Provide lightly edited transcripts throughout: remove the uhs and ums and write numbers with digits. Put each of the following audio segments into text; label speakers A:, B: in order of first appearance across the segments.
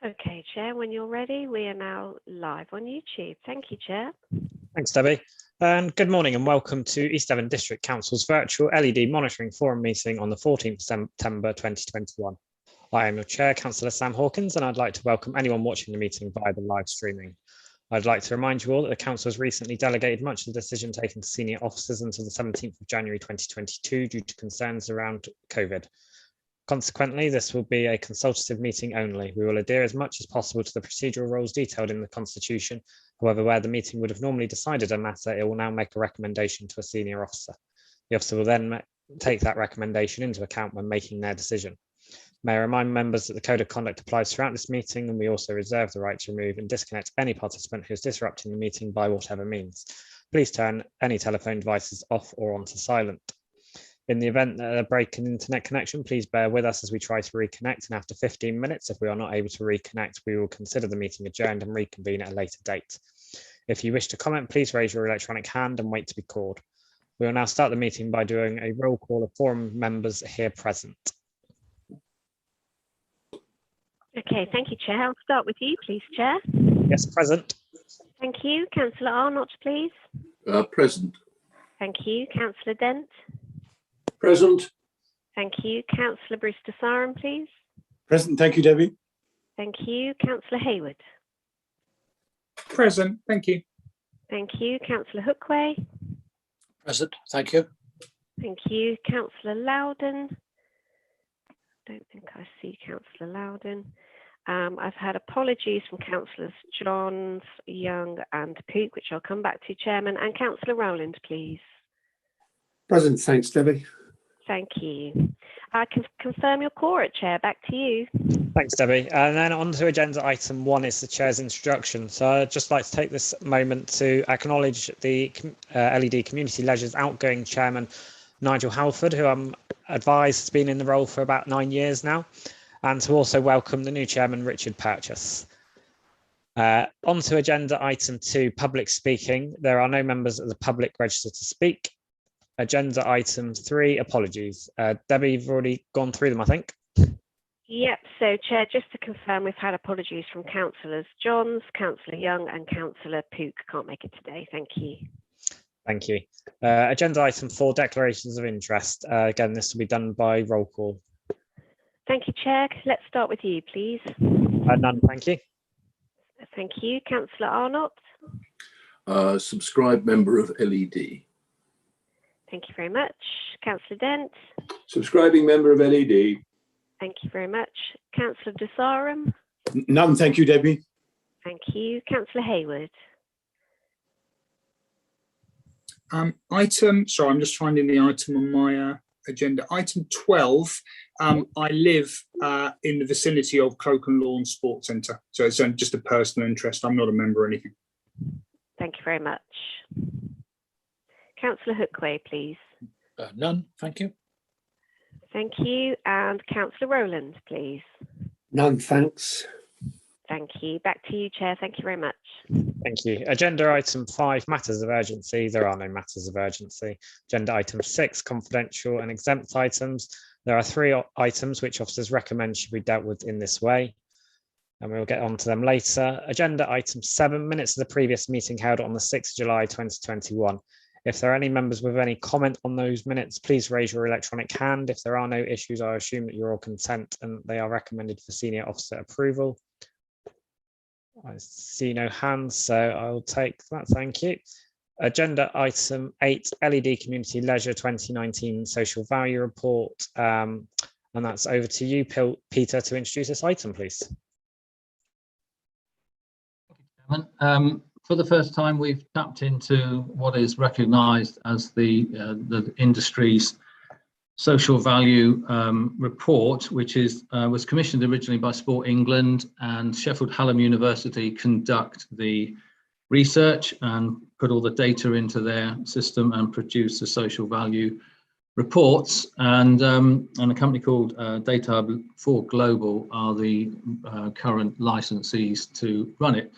A: Okay, Chair, when you're ready, we are now live on YouTube. Thank you, Chair.
B: Thanks, Debbie. And good morning and welcome to East Devon District Council's virtual LED monitoring forum meeting on the 14th of September 2021. I am your Chair, Councillor Sam Hawkins, and I'd like to welcome anyone watching the meeting via the live streaming. I'd like to remind you all that the Council has recently delegated much of the decision taken to senior officers until the 17th of January 2022 due to concerns around COVID. Consequently, this will be a consultative meeting only. We will adhere as much as possible to the procedural rules detailed in the Constitution. However, where the meeting would have normally decided a matter, it will now make a recommendation to a senior officer. The officer will then take that recommendation into account when making their decision. May I remind members that the Code of Conduct applies throughout this meeting, and we also reserve the right to remove and disconnect any participant who is disrupting the meeting by whatever means. Please turn any telephone devices off or onto silent. In the event that a break in internet connection, please bear with us as we try to reconnect, and after 15 minutes, if we are not able to reconnect, we will consider the meeting adjourned and reconvene at a later date. If you wish to comment, please raise your electronic hand and wait to be called. We will now start the meeting by doing a roll call of forum members here present.
A: Okay, thank you, Chair. I'll start with you, please, Chair.
B: Yes, present.
A: Thank you. Councillor Arnott, please.
C: Present.
A: Thank you. Councillor Dent.
C: Present.
A: Thank you. Councillor Brewster-Sarum, please.
D: Present, thank you, Debbie.
A: Thank you. Councillor Hayward.
D: Present, thank you.
A: Thank you. Councillor Hookway.
C: Present, thank you.
A: Thank you. Councillor Loudon. Don't think I see Councillor Loudon. I've had apologies from Councillors Johns, Young and Pook, which I'll come back to, Chairman, and Councillor Rowland, please.
D: Present, thanks, Debbie.
A: Thank you. I can confirm your quorum, Chair. Back to you.
B: Thanks, Debbie. And then on to agenda item 1 is the Chair's introduction. So I'd just like to take this moment to acknowledge the LED Community Leisure's outgoing Chairman, Nigel Halford, who I'm advised has been in the role for about 9 years now, and to also welcome the new Chairman, Richard Purchase. On to agenda item 2, public speaking. There are no members of the public registered to speak. Agenda item 3, apologies. Debbie, you've already gone through them, I think.
A: Yep, so Chair, just to confirm, we've had apologies from Councillors Johns, Councillor Young and Councillor Pook. Can't make it today. Thank you.
B: Thank you. Agenda item 4, declarations of interest. Again, this will be done by roll call.
A: Thank you, Chair. Let's start with you, please.
B: None, thank you.
A: Thank you. Councillor Arnott.
C: Subscribed member of LED.
A: Thank you very much. Councillor Dent.
C: Subscribing member of LED.
A: Thank you very much. Councillor Desarum.
D: None, thank you, Debbie.
A: Thank you. Councillor Hayward.
D: Sorry, I'm just finding the item on my agenda. Item 12, I live in the vicinity of Cloak and Lawn Sports Centre. So it's just a personal interest. I'm not a member or anything.
A: Thank you very much. Councillor Hookway, please.
C: None, thank you.
A: Thank you. And Councillor Rowland, please.
D: None, thanks.
A: Thank you. Back to you, Chair. Thank you very much.
B: Thank you. Agenda item 5, matters of urgency. There are no matters of urgency. Agenda item 6, confidential and exempt items. There are 3 items which officers recommend should be dealt with in this way, and we'll get on to them later. Agenda item 7, minutes of the previous meeting held on the 6th of July 2021. If there are any members with any comment on those minutes, please raise your electronic hand. If there are no issues, I assume that you're all content and they are recommended for senior officer approval. I see no hands, so I'll take that. Thank you. Agenda item 8, LED Community Leisure 2019 Social Value Report. And that's over to you, Peter, to introduce this item, please.
E: For the first time, we've tapped into what is recognised as the industry's social value report, which was commissioned originally by Sport England, and Sheffield Hallam University conduct the research and put all the data into their system and produce the social value reports. And a company called Data Hub 4 Global are the current licensees to run it.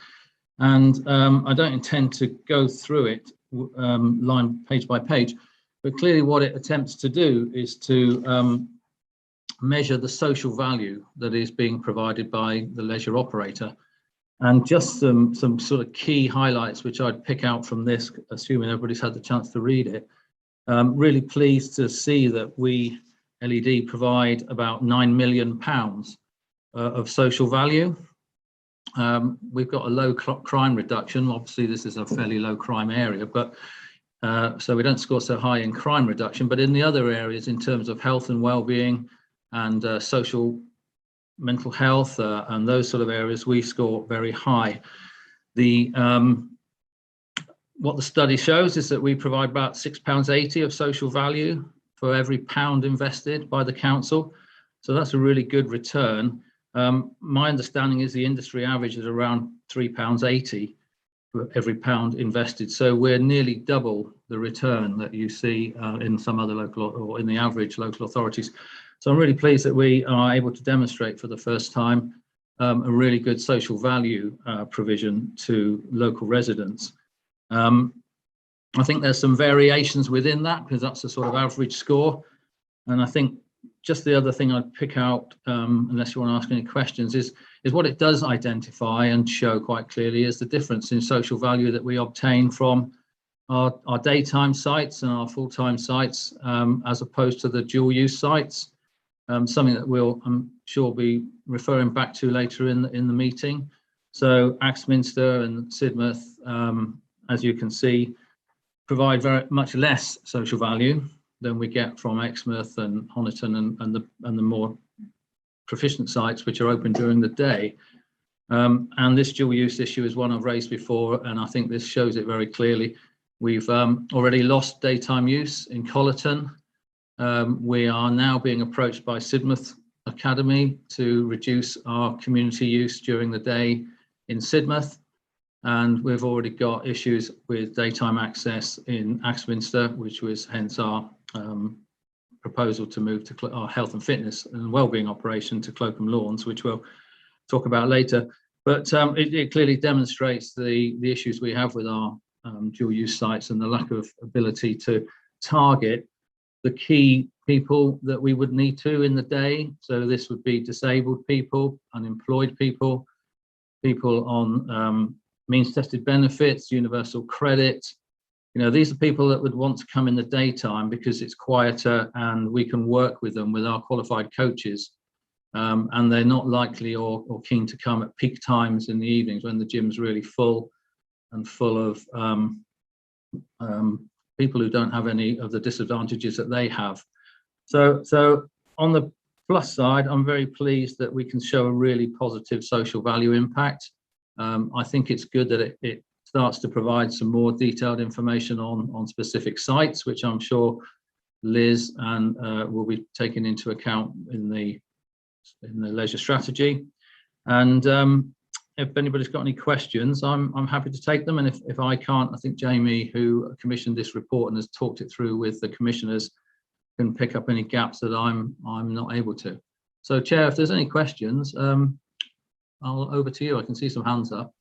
E: And I don't intend to go through it page by page, but clearly what it attempts to do is to measure the social value that is being provided by the leisure operator. And just some sort of key highlights which I'd pick out from this, assuming everybody's had the chance to read it. Really pleased to see that we, LED, provide about £9 million of social value. We've got a low crime reduction. Obviously, this is a fairly low crime area, but so we don't score so high in crime reduction. But in the other areas, in terms of health and well-being and social mental health and those sort of areas, we score very high. What the study shows is that we provide about £6.80 of social value for every pound invested by the council. So that's a really good return. My understanding is the industry average is around £3.80 for every pound invested. So we're nearly double the return that you see in some other local or in the average local authorities. So I'm really pleased that we are able to demonstrate for the first time a really good social value provision to local residents. I think there's some variations within that because that's a sort of average score. And I think just the other thing I'd pick out, unless you want to ask any questions, is what it does identify and show quite clearly is the difference in social value that we obtain from our daytime sites and our full-time sites as opposed to the dual use sites. Something that we'll, I'm sure, be referring back to later in the meeting. So Axminster and Sidmouth, as you can see, provide very much less social value than we get from Exmouth and Honiton and the more proficient sites which are open during the day. And this dual use issue is one I've raised before, and I think this shows it very clearly. We've already lost daytime use in Collerton. We are now being approached by Sidmouth Academy to reduce our community use during the day in Sidmouth. And we've already got issues with daytime access in Axminster, which was hence our proposal to move to our health and fitness and wellbeing operation to Cloakham Lawns, which we'll talk about later. But it clearly demonstrates the issues we have with our dual use sites and the lack of ability to target the key people that we would need to in the day. So this would be disabled people, unemployed people, people on means tested benefits, universal credit. You know, these are people that would want to come in the daytime because it's quieter and we can work with them with our qualified coaches. And they're not likely or keen to come at peak times in the evenings when the gym's really full and full of people who don't have any of the disadvantages that they have. So on the plus side, I'm very pleased that we can show a really positive social value impact. I think it's good that it starts to provide some more detailed information on specific sites, which I'm sure Liz and will be taken into account in the leisure strategy. And if anybody's got any questions, I'm happy to take them. And if I can't, I think Jamie, who commissioned this report and has talked it through with the commissioners, can pick up any gaps that I'm not able to. So, Chair, if there's any questions, I'll over to you. I can see some hands up.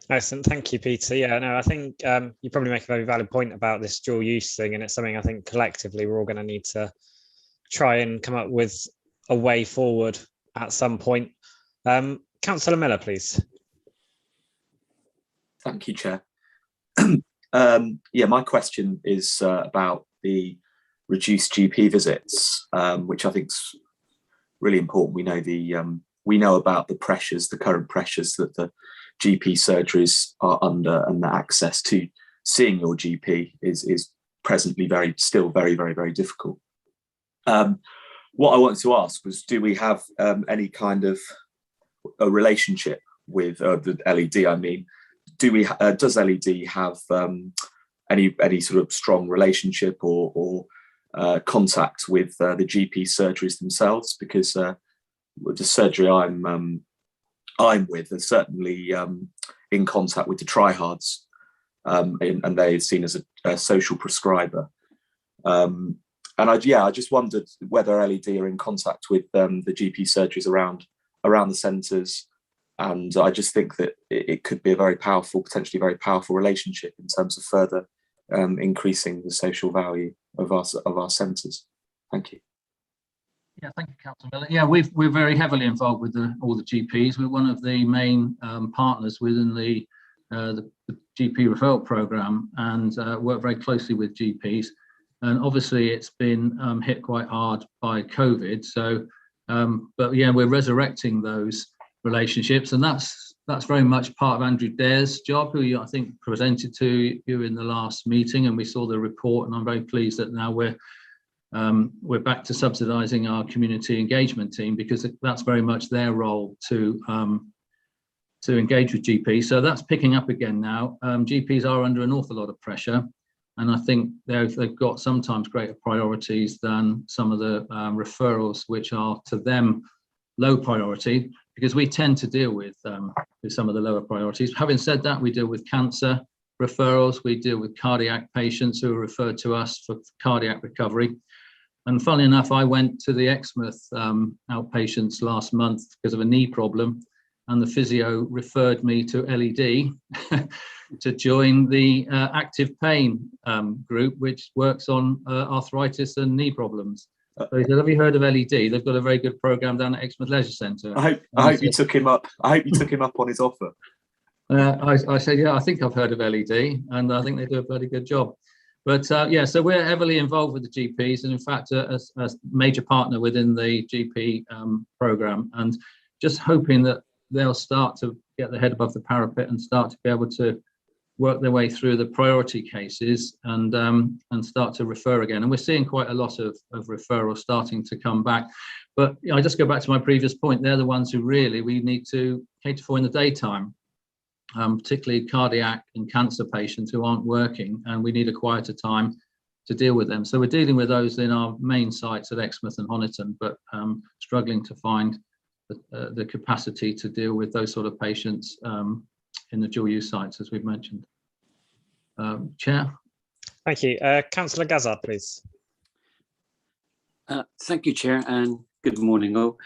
B: Excellent, thank you, Peter. Yeah, no, I think you probably make a very valid point about this dual use thing, and it's something I think collectively we're all going to need to try and come up with a way forward at some point. Councillor Miller, please.
F: Thank you, Chair. Yeah, my question is about the reduced GP visits, which I think is really important. We know about the pressures, the current pressures that the GP surgeries are under, and the access to seeing your GP is presently still very, very, very difficult. What I wanted to ask was, do we have any kind of a relationship with the LED? I mean, does LED have any sort of strong relationship or contact with the GP surgeries themselves? Because the surgery I'm with are certainly in contact with the tryhards, and they're seen as a social prescriber. And I just wondered whether LED are in contact with the GP surgeries around the centres, and I just think that it could be a very powerful, potentially very powerful relationship in terms of further increasing the social value of our centres. Thank you.
E: Yeah, thank you, Councillor Miller. Yeah, we're very heavily involved with all the GPs. We're one of the main partners within the GP referral programme, and work very closely with GPs. And obviously, it's been hit quite hard by COVID. So, but yeah, we're resurrecting those relationships, and that's very much part of Andrew Dare's job, who I think presented to you in the last meeting, and we saw the report. And I'm very pleased that now we're back to subsidising our community engagement team, because that's very much their role to engage with GPs. So that's picking up again now. GPs are under an awful lot of pressure, and I think they've got sometimes greater priorities than some of the referrals, which are to them low priority, because we tend to deal with some of the lower priorities. Having said that, we deal with cancer referrals, we deal with cardiac patients who are referred to us for cardiac recovery. And funnily enough, I went to the Exmouth outpatients last month because of a knee problem, and the physio referred me to LED to join the active pain group, which works on arthritis and knee problems. So he said, "Have you heard of LED? They've got a very good program down at Exmouth Leisure Centre."
F: I hope you took him up. I hope you took him up on his offer.
E: I said, "Yeah, I think I've heard of LED, and I think they do a bloody good job." But yeah, so we're heavily involved with the GPs, and in fact, a major partner within the GP program, and just hoping that they'll start to get their head above the parapet and start to be able to work their way through the priority cases and start to refer again. And we're seeing quite a lot of referrals starting to come back. But I just go back to my previous point. They're the ones who really we need to cater for in the daytime. Particularly cardiac and cancer patients who aren't working, and we need a quieter time to deal with them. So we're dealing with those in our main sites at Exmouth and Honiton, but struggling to find the capacity to deal with those sort of patients in the dual use sites, as we've mentioned. Chair.
B: Thank you. Councillor Gazzard, please.
G: Thank you, Chair, and good morning all.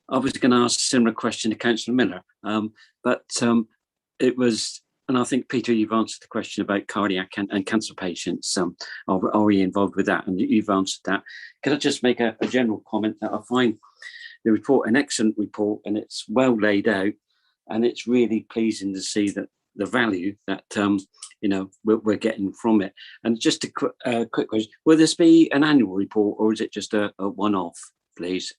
G: I was going to ask a similar question to Councillor Miller, but it was, and I think, Peter, you've answered the question about cardiac and cancer patients. Are we involved with that? And you've answered that. Can I just make a general comment that I find the report an excellent report, and it's well laid out, and it's really pleasing to see that the value that we're getting from it. And just a quick question: will this be an annual report, or is it just a one-off, please?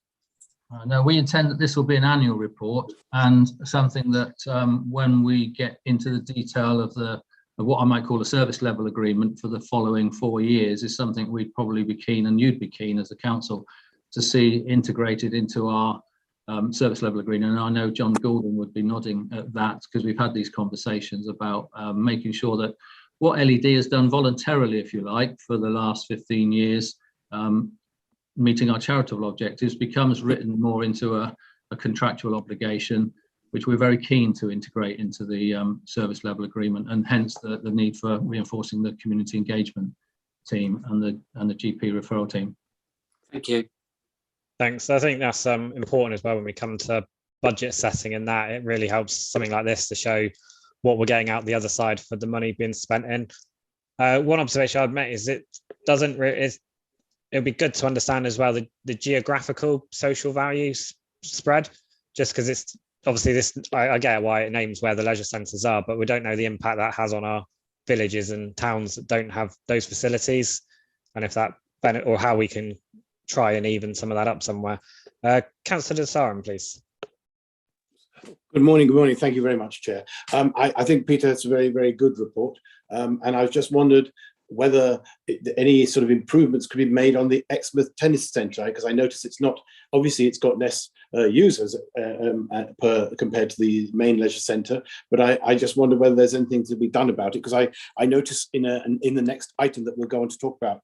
E: No, we intend that this will be an annual report, and something that when we get into the detail of what I might call a service level agreement for the following 4 years is something we'd probably be keen, and you'd be keen as a council, to see integrated into our service level agreement. And I know John Goulden would be nodding at that, because we've had these conversations about making sure that what LED has done voluntarily, if you like, for the last 15 years, meeting our charitable objectives, becomes written more into a contractual obligation, which we're very keen to integrate into the service level agreement, and hence the need for reinforcing the community engagement team and the GP referral team.
G: Thank you.
B: Thanks. I think that's important as well when we come to budget setting, and that it really helps something like this to show what we're getting out the other side for the money being spent in. One observation I'd make is it would be good to understand as well the geographical social values spread, just because it's obviously this, I get why it names where the leisure centres are, but we don't know the impact that has on our villages and towns that don't have those facilities, and if that benefit, or how we can try and even some of that up somewhere. Councillor Sarum, please.
C: Good morning. Thank you very much, Chair. I think, Peter, it's a very, very good report. And I just wondered whether any sort of improvements could be made on the Exmouth Tennis Centre, because I noticed it's not, obviously it's got less users compared to the main leisure centre, but I just wonder whether there's anything to be done about it, because I noticed in the next item that we'll go on to talk about,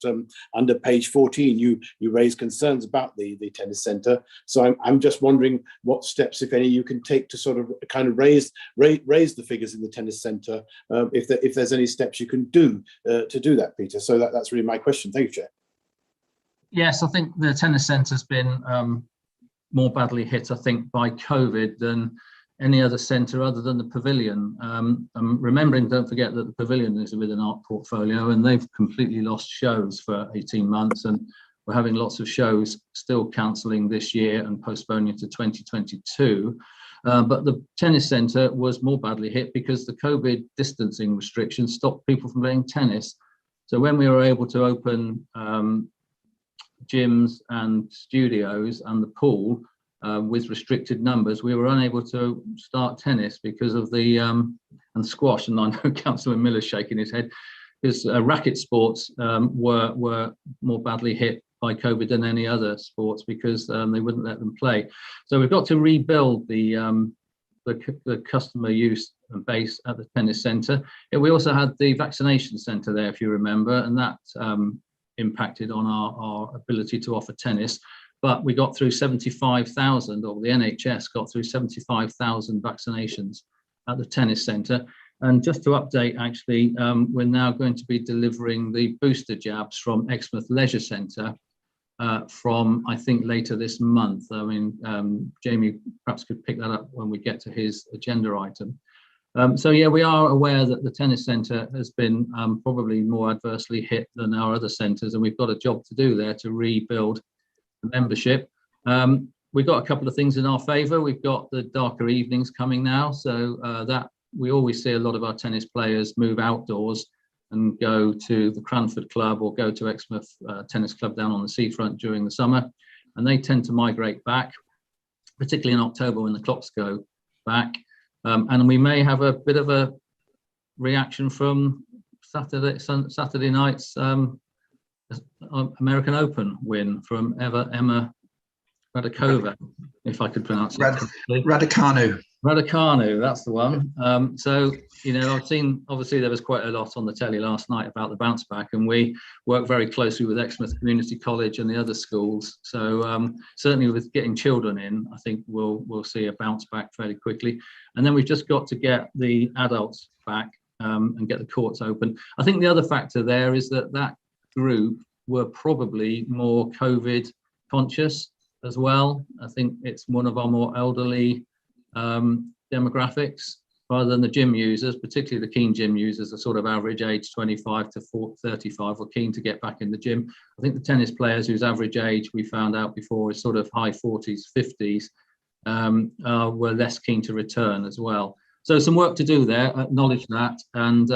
C: under page 14, you raise concerns about the tennis centre. So I'm just wondering what steps, if any, you can take to sort of kind of raise the figures in the tennis centre, if there's any steps you can do to do that, Peter. So that's really my question. Thank you, Chair.
E: Yes, I think the tennis centre's been more badly hit, I think, by COVID than any other centre other than the pavilion. Remembering, don't forget that the pavilion is within our portfolio, and they've completely lost shows for 18 months, and we're having lots of shows still cancelling this year and postponing to 2022. But the tennis centre was more badly hit because the COVID distancing restrictions stopped people from playing tennis. So when we were able to open gyms and studios and the pool with restricted numbers, we were unable to start tennis because of the and squash. And I know Councillor Miller's shaking his head, because racket sports were more badly hit by COVID than any other sports, because they wouldn't let them play. So we've got to rebuild the customer use base at the tennis centre. We also had the vaccination centre there, if you remember, and that impacted on our ability to offer tennis. But we got through 75,000, or the NHS got through 75,000 vaccinations at the tennis centre. And just to update, actually, we're now going to be delivering the booster jabs from Exmouth Leisure Centre from, I think, later this month. I mean, Jamie perhaps could pick that up when we get to his agenda item. So yeah, we are aware that the tennis centre has been probably more adversely hit than our other centres, and we've got a job to do there to rebuild the membership. We've got a couple of things in our favour. We've got the darker evenings coming now, so that we always see a lot of our tennis players move outdoors and go to the Cranford Club or go to Exmouth Tennis Club down on the seafront during the summer, and they tend to migrate back, particularly in October when the clocks go back. And we may have a bit of a reaction from Saturday night's American Open win from Emma Radikova, if I could pronounce it correctly. Raducanu, that's the one. So, you know, I've seen, obviously there was quite a lot on the telly last night about the bounce back, and we work very closely with Exmouth Community College and the other schools. So certainly with getting children in, I think we'll see a bounce back fairly quickly. And then we've just got to get the adults back and get the courts open. I think the other factor there is that that group were probably more COVID conscious as well. I think it's one of our more elderly demographics, rather than the gym users, particularly the keen gym users, are sort of average age 25 to 35, or keen to get back in the gym. I think the tennis players whose average age we found out before is sort of high 40s, 50s, were less keen to return as well. So some work to do there, acknowledge that, and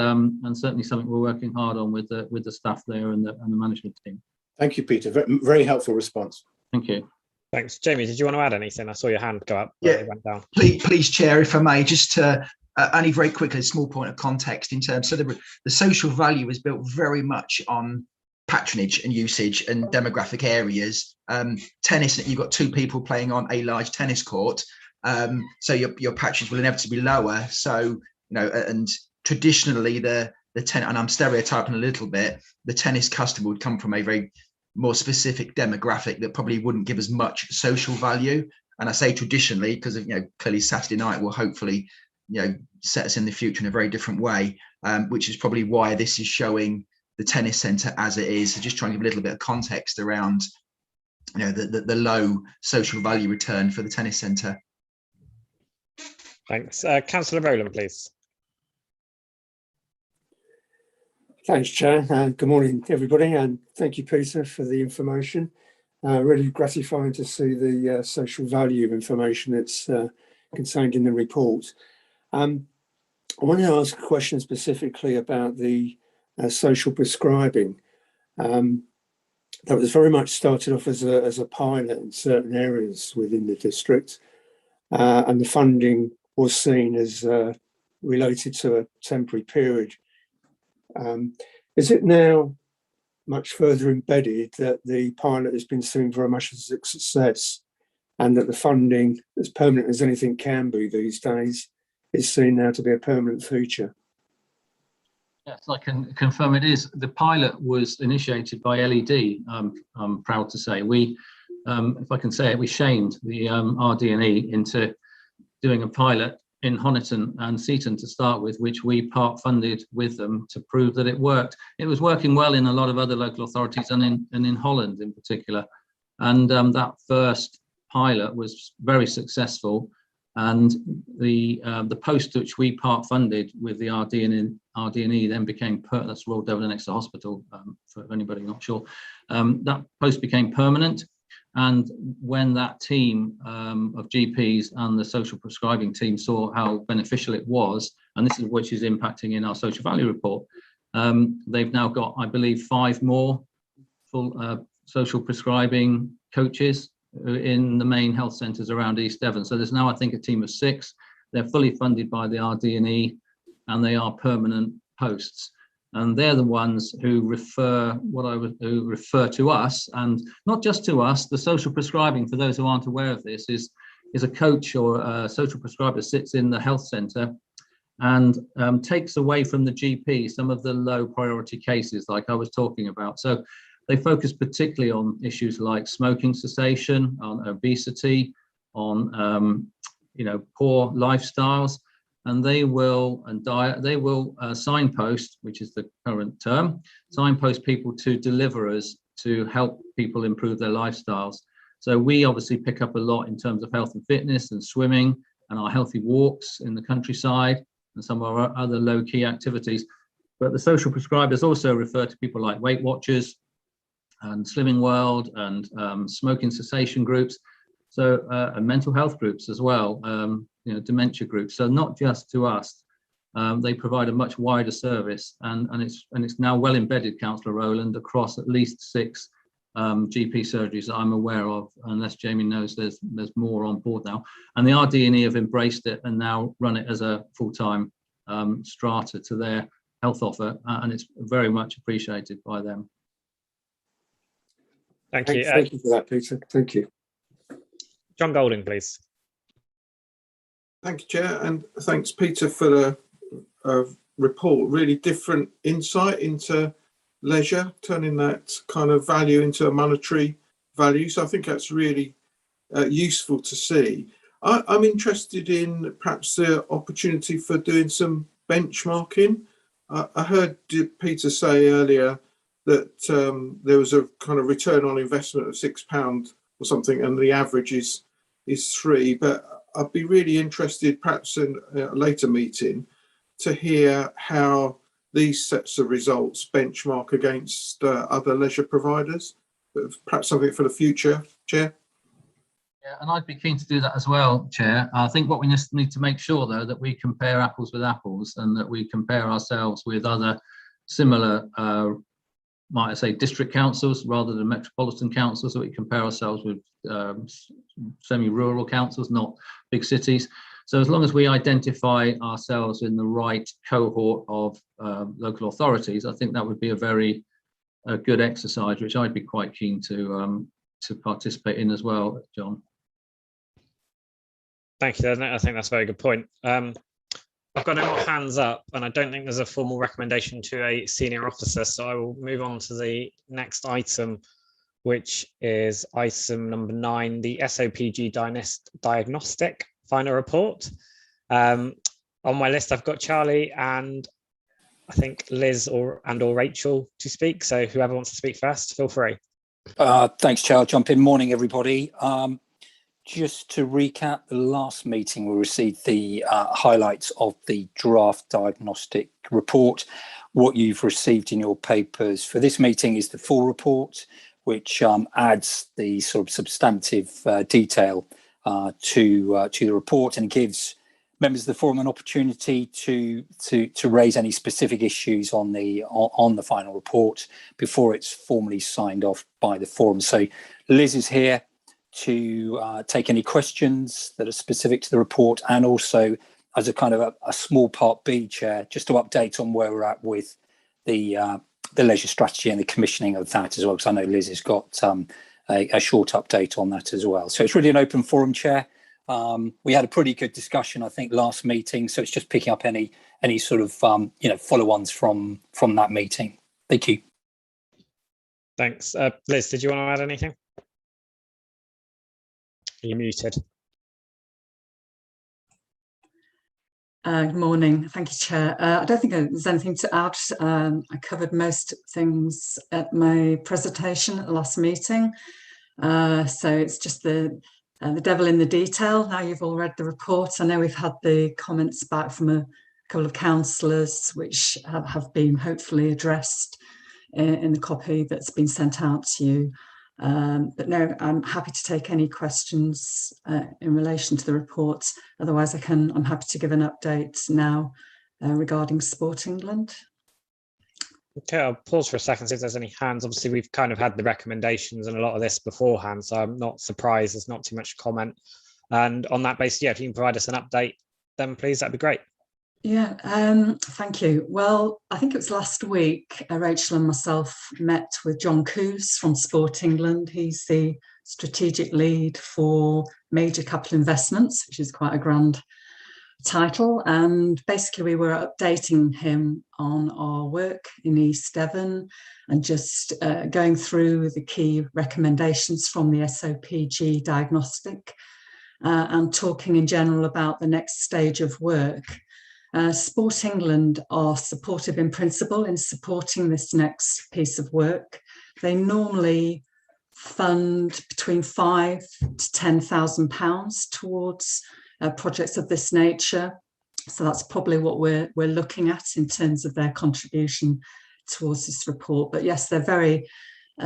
E: certainly something we're working hard on with the staff there and the management team. Thank you, Peter. Very helpful response. Thank you.
B: Thanks. Jamie, did you want to add anything? I saw your hand go up.
H: Yeah,
B: it went down.
H: Please, Chair, if I may, just to only very quickly, a small point of context in terms. So the social value is built very much on patronage and usage and demographic areas. Tennis, you've got two people playing on a large tennis court, so your patronage will inevitably be lower. So, you know, and traditionally the and I'm stereotyping a little bit, the tennis customer would come from a very more specific demographic that probably wouldn't give as much social value. And I say traditionally because of, you know, clearly Saturday night will hopefully, you know, set us in the future in a very different way, which is probably why this is showing the tennis centre as it is. So just trying to give a little bit of context around, you know, the low social value return for the tennis centre.
B: Thanks. Councillor Rowland, please.
I: Thanks, Chair. Good morning, everybody, and thank you, Peter, for the information. Really gratifying to see the social value information that's contained in the report. I want to ask a question specifically about the social prescribing. That was very much started off as a pilot in certain areas within the district, and the funding was seen as related to a temporary period. Is it now much further embedded that the pilot has been seen very much as a success, and that the funding, as permanent as anything can be these days, is seen now to be a permanent feature?
E: Yes, I can confirm it is. The pilot was initiated by LED, I'm proud to say. We, if I can say it, we shamed the RD&E into doing a pilot in Honiton and Seton to start with, which we part funded with them to prove that it worked. It was working well in a lot of other local authorities and in Holland in particular. And that first pilot was very successful. And the post which we part funded with the RD&E then became that's Royal Devon Exeter Hospital, for anybody not sure. That post became permanent, and when that team of GPs and the social prescribing team saw how beneficial it was, and this is which is impacting in our social value report, they've now got, I believe, 5 more full social prescribing coaches in the main health centres around East Devon. So there's now, I think, a team of 6. They're fully funded by the RD&E, and they are permanent posts. And they're the ones who refer to us, and not just to us. The social prescribing, for those who aren't aware of this, is a coach or a social prescriber sits in the health centre and takes away from the GP some of the low priority cases like I was talking about. So they focus particularly on issues like smoking cessation, on obesity, on poor lifestyles, and they will signpost, which is the current term, signpost people to deliverers to help people improve their lifestyles. So we obviously pick up a lot in terms of health and fitness and swimming and our healthy walks in the countryside and some of our other low-key activities. But the social prescribers also refer to people like Weight Watchers and Slimming World and smoking cessation groups, so and mental health groups as well, dementia groups. So not just to us, they provide a much wider service, and it's now well embedded, Councillor Rowland, across at least 6 GP surgeries that I'm aware of, unless Jamie knows there's more on board now. And the RD&E have embraced it and now run it as a full-time strata to their health offer, and it's very much appreciated by them.
B: Thank you.
I: Thank you for that, Peter. Thank you.
B: John Golding, please.
J: Thank you, Chair, and thanks, Peter, for the report. Really different insight into leisure, turning that kind of value into a monetary value. So I think that's really useful to see. I'm interested in perhaps the opportunity for doing some benchmarking. I heard Peter say earlier that there was a kind of return on investment of £6 or something, and the average is 3. But I'd be really interested, perhaps in a later meeting, to hear how these sets of results benchmark against other leisure providers. Perhaps something for the future, Chair.
E: Yeah, and I'd be keen to do that as well, Chair. I think what we just need to make sure, though, that we compare apples with apples, and that we compare ourselves with other similar might I say district councils rather than metropolitan councils, so we compare ourselves with semi-rural councils, not big cities. So as long as we identify ourselves in the right cohort of local authorities, I think that would be a very good exercise, which I'd be quite keen to participate in as well, John.
B: Thank you. I think that's a very good point. I've got no more hands up, and I don't think there's a formal recommendation to a senior officer, so I will move on to the next item, which is item number 9, the SOPG diagnostic final report. On my list, I've got Charlie and I think Liz or Rachel to speak. So whoever wants to speak first, feel free.
K: Thanks, Chair. I'll jump in. Morning, everybody. Just to recap, the last meeting we received the highlights of the draft diagnostic report. What you've received in your papers for this meeting is the full report, which adds the sort of substantive detail to the report and gives members of the forum an opportunity to raise any specific issues on the final report before it's formally signed off by the forum. So Liz is here to take any questions that are specific to the report, and also as a kind of a small part B, Chair, just to update on where we're at with the leisure strategy and the commissioning of that as well, because I know Liz has got a short update on that as well. So it's really an open forum, Chair. We had a pretty good discussion, I think, last meeting, so it's just picking up any sort of follow-ons from that meeting. Thank you.
B: Thanks. Liz, did you want to add anything? You're muted.
L: Good morning. Thank you, Chair. I don't think there's anything to add. I covered most things at my presentation at the last meeting. So it's just the the devil in the detail. Now you've all read the report. I know we've had the comments back from a couple of councillors, which have been hopefully addressed in the copy that's been sent out to you. But no, I'm happy to take any questions in relation to the report. Otherwise, I'm happy to give an update now regarding Sport England.
B: Okay, I'll pause for a second, see if there's any hands. Obviously, we've kind of had the recommendations and a lot of this beforehand, so I'm not surprised there's not too much comment. And on that basis, yeah, if you can provide us an update, then please, that'd be great.
L: Yeah, thank you. Well, I think it was last week, Rachel and myself met with John Coos from Sport England. He's the strategic lead for major capital investments, which is quite a grand title. And basically we were updating him on our work in East Devon and just going through the key recommendations from the SOPG diagnostic and talking in general about the next stage of work. Sport England are supportive in principle in supporting this next piece of work. They normally fund between £5,000 to £10,000 towards projects of this nature. So that's probably what we're looking at in terms of their contribution towards this report. But yes, they're very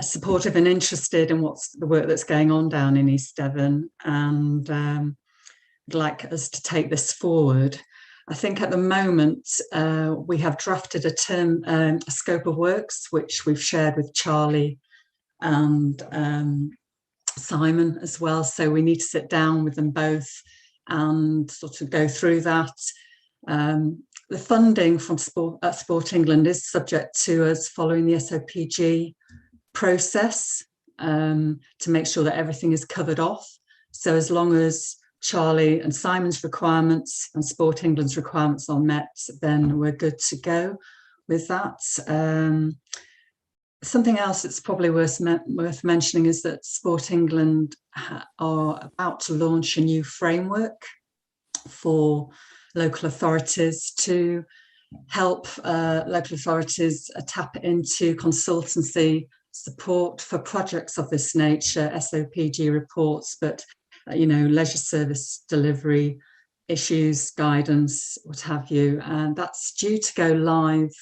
L: supportive and interested in what's the work that's going on down in East Devon, and would like us to take this forward. I think at the moment we have drafted a scope of works, which we've shared with Charlie and Simon as well. So we need to sit down with them both and sort of go through that. The funding from Sport England is subject to us following the SOPG process to make sure that everything is covered off. So as long as Charlie and Simon's requirements and Sport England's requirements are met, then we're good to go with that. Something else that's probably worth mentioning is that Sport England are about to launch a new framework for local authorities to help local authorities tap into consultancy support for projects of this nature, SOPG reports, but leisure service delivery issues, guidance, what have you. And that's due to go live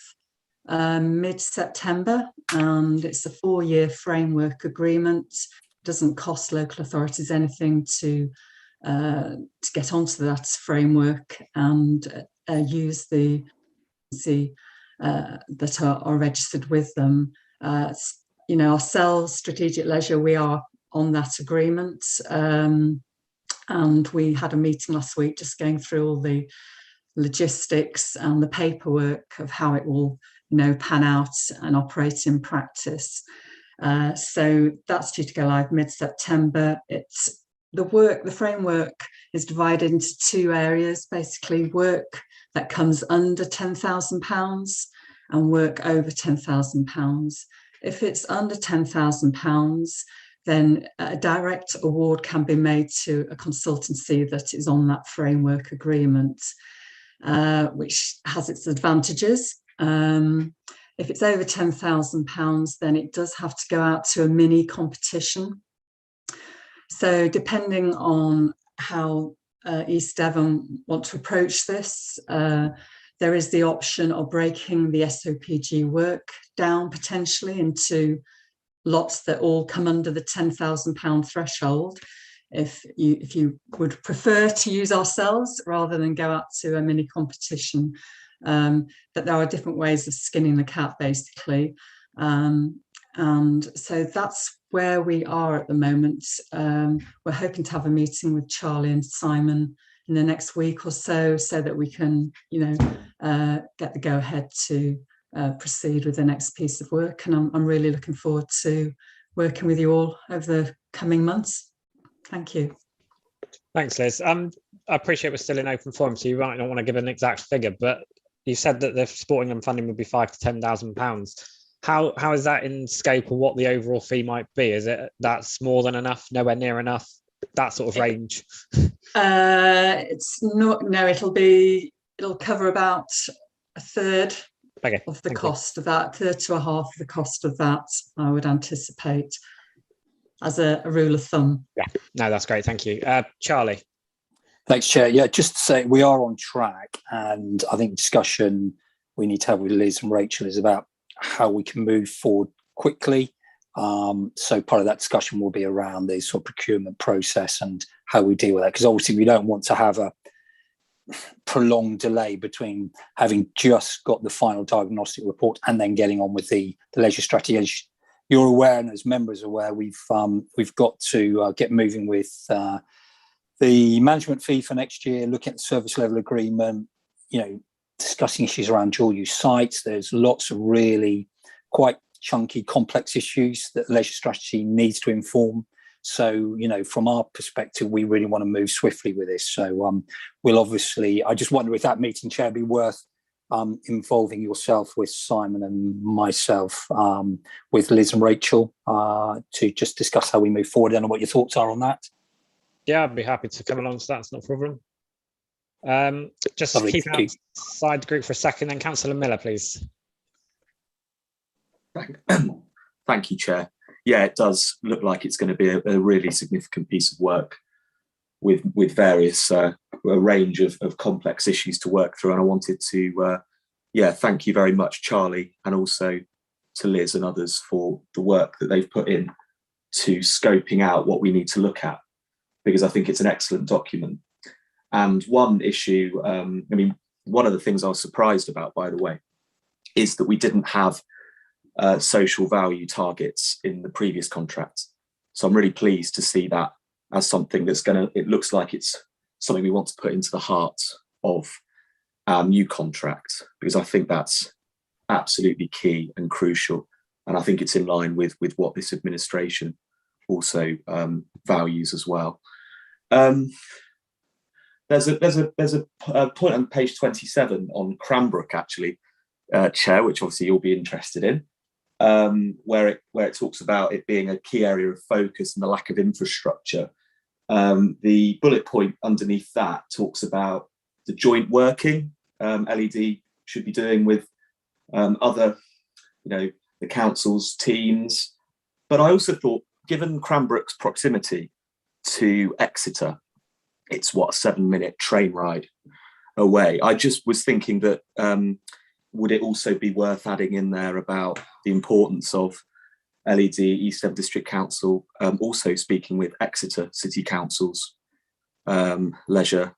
L: mid-September, and it's a 4-year framework agreement. It doesn't cost local authorities anything to get onto that framework and use the that are registered with them. Ourselves, Strategic Leisure, we are on that agreement, and we had a meeting last week just going through all the logistics and the paperwork of how it will pan out and operate in practice. So that's due to go live mid-September. The framework is divided into 2 areas, basically work that comes under £10,000 and work over £10,000. If it's under £10,000, then a direct award can be made to a consultancy that is on that framework agreement, which has its advantages. If it's over £10,000, then it does have to go out to a mini competition. So depending on how East Devon want to approach this, there is the option of breaking the SOPG work down potentially into lots that all come under the £10,000 threshold. If you would prefer to use ourselves rather than go out to a mini competition, but there are different ways of skinning the cat, basically. And so that's where we are at the moment. We're hoping to have a meeting with Charlie and Simon in the next week or so that we can, get the go-ahead to proceed with the next piece of work. And I'm really looking forward to working with you all over the coming months. Thank you.
B: Thanks, Liz. I appreciate we're still in open forum, so you might not want to give an exact figure, but you said that the Sport England funding would be £5,000 to £10,000. How is that in scope of what the overall fee might be? Is it that's more than enough, nowhere near enough, that sort of range?
L: It's not. No, it'll cover about a third of the cost of that, third to a half of the cost of that, I would anticipate. as a rule of thumb.
B: Yeah, no, that's great. Thank you. Charlie.
K: Thanks, Chair. Yeah, just to say we are on track, and I think discussion we need to have with Liz and Rachel is about how we can move forward quickly. So part of that discussion will be around the sort of procurement process and how we deal with that, because obviously we don't want to have a prolonged delay between having just got the final diagnostic report and then getting on with the leisure strategy. As you're aware, and as members are aware, we've got to get moving with the management fee for next year, looking at the service level agreement, discussing issues around dual use sites. There's lots of really quite chunky, complex issues that leisure strategy needs to inform. So, from our perspective, we really want to move swiftly with this. So we'll obviously, I just wonder if that meeting, Chair, be worth involving yourself with Simon and myself, with Liz and Rachel, to just discuss how we move forward. I don't know what your thoughts are on that.
B: Yeah, I'd be happy to come along, so that's not a problem. Just
K: Lovely,
B: keep outside the group for a second, then Councillor Miller, please.
F: Thank you, Chair. Yeah, it does look like it's going to be a really significant piece of work with various a range of complex issues to work through. And I wanted to, thank you very much, Charlie, and also to Liz and others for the work that they've put in to scoping out what we need to look at, because I think it's an excellent document. And one issue, one of the things I was surprised about, by the way, is that we didn't have social value targets in the previous contract. So I'm really pleased to see that as something that's it looks like it's something we want to put into the heart of our new contract, because I think that's absolutely key and crucial. And I think it's in line with what this administration also values as well. There's a point on page 27 on Cranbrook, actually, Chair, which obviously you'll be interested in. Where it talks about it being a key area of focus and the lack of infrastructure. The bullet point underneath that talks about the joint working LED should be doing with other, the council's teams. But I also thought, given Cranbrook's proximity to Exeter, it's a 7-minute train ride away. I just was thinking that would it also be worth adding in there about the importance of LED East Devon District Council also speaking with Exeter City Council's leisure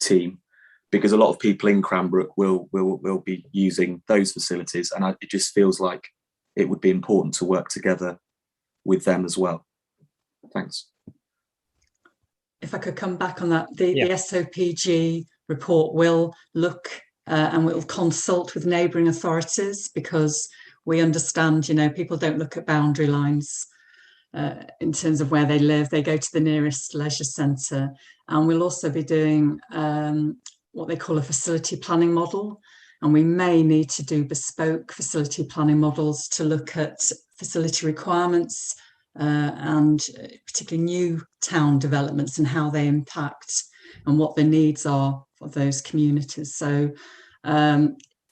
F: team, because a lot of people in Cranbrook will be using those facilities, and it just feels like it would be important to work together with them as well. Thanks.
L: If I could come back on that, the SOPG report will look and we'll consult with neighbouring authorities, because we understand, people don't look at boundary lines in terms of where they live. They go to the nearest leisure centre. And we'll also be doing what they call a facility planning model. And we may need to do bespoke facility planning models to look at facility requirements and particularly new town developments and how they impact and what the needs are for those communities. So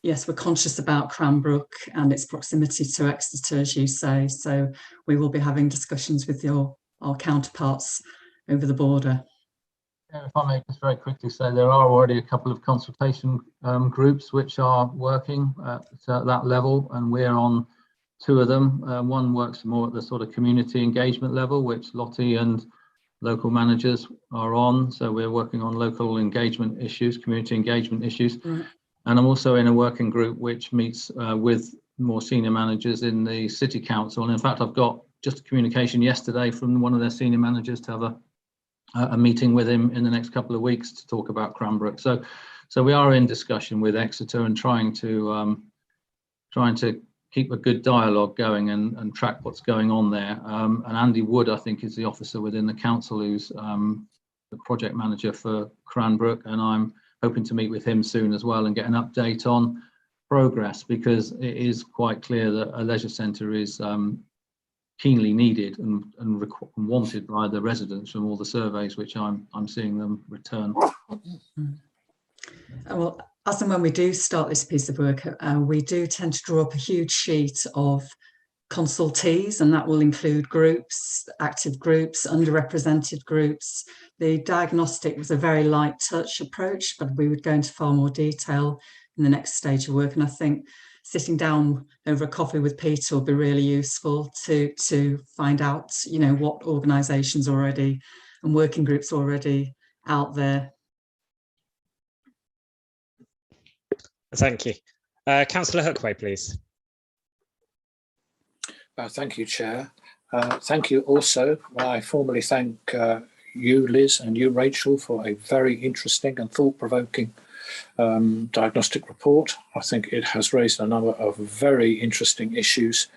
L: yes, we're conscious about Cranbrook and its proximity to Exeter, as you say. So we will be having discussions with our counterparts over the border.
E: Yeah, if I may just very quickly say, there are already a couple of consultation groups which are working at that level, and we're on 2 of them. One works more at the sort of community engagement level, which Lottie and local managers are on. So we're working on local engagement issues, community engagement issues. Right. And I'm also in a working group which meets with more senior managers in the city council. And in fact, I've got just a communication yesterday from one of their senior managers to have a meeting with him in the next couple of weeks to talk about Cranbrook. So we are in discussion with Exeter and trying to keep a good dialogue going and track what's going on there. And Andy Wood, I think, is the officer within the council who's the project manager for Cranbrook, and I'm hoping to meet with him soon as well and get an update on progress, because it is quite clear that a leisure centre is keenly needed and wanted by the residents from all the surveys which I'm seeing them return.
L: Well, as and when we do start this piece of work, we do tend to draw up a huge sheet of consultees, and that will include groups, active groups, underrepresented groups. The diagnostic was a very light touch approach, but we would go into far more detail in the next stage of work. And I think sitting down over a coffee with Peter will be really useful to find out, you know, what organisations already and working groups already out there.
B: Thank you. Councillor Hookway, please.
M: Thank you, Chair. Thank you also. I formally thank you, Liz, and you, Rachel, for a very interesting and thought-provoking diagnostic report. I think it has raised a number of very interesting issues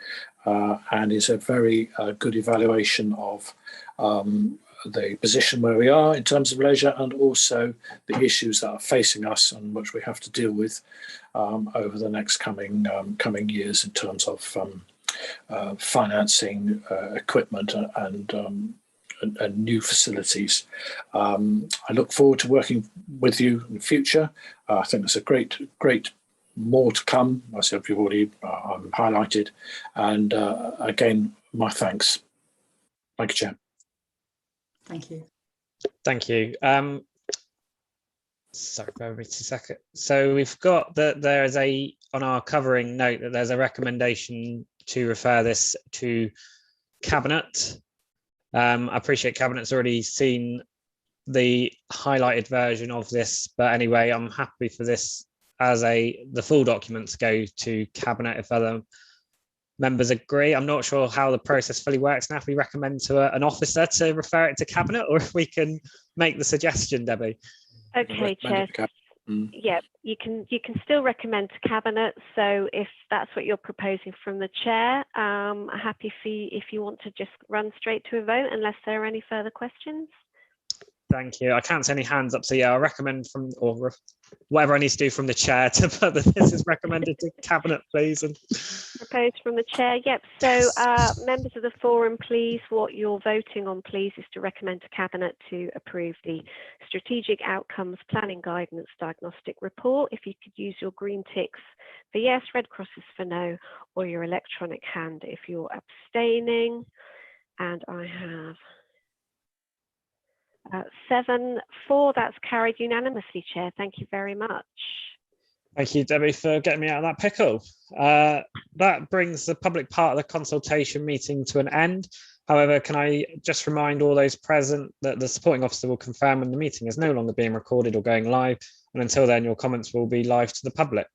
M: and is a very good evaluation of the position where we are in terms of leisure, and also the issues that are facing us and which we have to deal with over the next coming years in terms of financing, equipment, and new facilities. I look forward to working with you in the future. I think there's a great more to come, as you've already highlighted. And again, my thanks. Thank you, Chair.
L: Thank you.
B: Thank you. Sorry, bear with me 2 seconds. So we've got that there is on our covering note that there's a recommendation to refer this to Cabinet. I appreciate Cabinet's already seen the highlighted version of this, but anyway, I'm happy for this as the full document to go to Cabinet if other members agree. I'm not sure how the process fully works now, if we recommend to an officer to refer it to Cabinet, or if we can make the suggestion, Debbie.
A: Okay, Chair. Yeah, you can still recommend to Cabinet. So if that's what you're proposing from the Chair, happy for you if you want to just run straight to a vote, unless there are any further questions.
B: Thank you. I can't see any hands up, so yeah, I'll recommend or whatever I need to do from the Chair to put that this is recommended to Cabinet, please. And
A: proposed from the Chair. Yep. So members of the forum, please, what you're voting on, please, is to recommend to Cabinet to approve the Strategic Outcomes Planning Guidance Diagnostic Report. If you could use your green ticks for yes, red crosses for no, or your electronic hand if you're abstaining. And I have 7-4, that's carried unanimously, Chair. Thank you very much.
B: thank you, Debbie, for getting me out of that pickle. That brings the public part of the consultation meeting to an end. However, can I just remind all those present that the supporting officer will confirm when the meeting is no longer being recorded or going live, and until then, your comments will be live to the public.